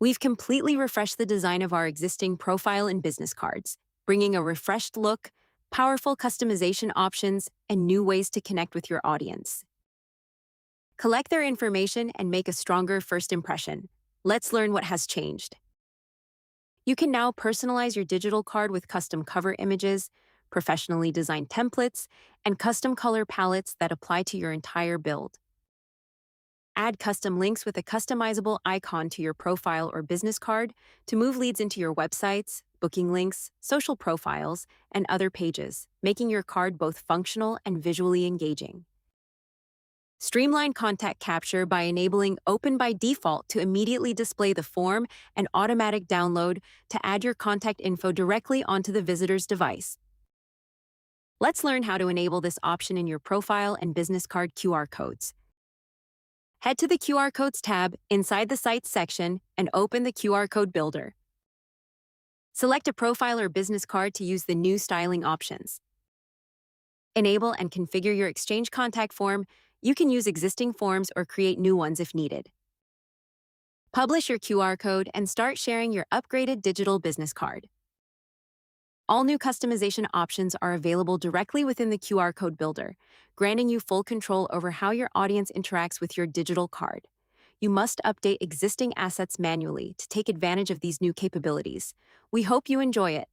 We've completely refreshed the design of our existing profile and business cards, bringing a refreshed look, powerful customization options, and new ways to connect with your audience. Collect their information and make a stronger first impression. Let's learn what has changed. You can now personalize your digital card with custom cover images, professionally designed templates, and custom color palettes that apply to your entire build. Add custom links with a customizable icon to your profile or business card to move leads into your websites, booking links, social profiles, and other pages, making your card both functional and visually engaging. Streamline contact capture by enabling Open by Default to immediately display the form and automatic download to add your contact info directly onto the visitor's device. Let's learn how to enable this option in your profile and business card QR codes. Head to the QR Codes tab inside the Sites section and open the QR Code Builder. Select a profile or business card to use the new styling options. Enable and configure your Exchange contact form. You can use existing forms or create new ones if needed. Publish your QR code and start sharing your upgraded digital business card. All new customization options are available directly within the QR Code Builder, granting you full control over how your audience interacts with your digital card. You must update existing assets manually to take advantage of these new capabilities. We hope you enjoy it.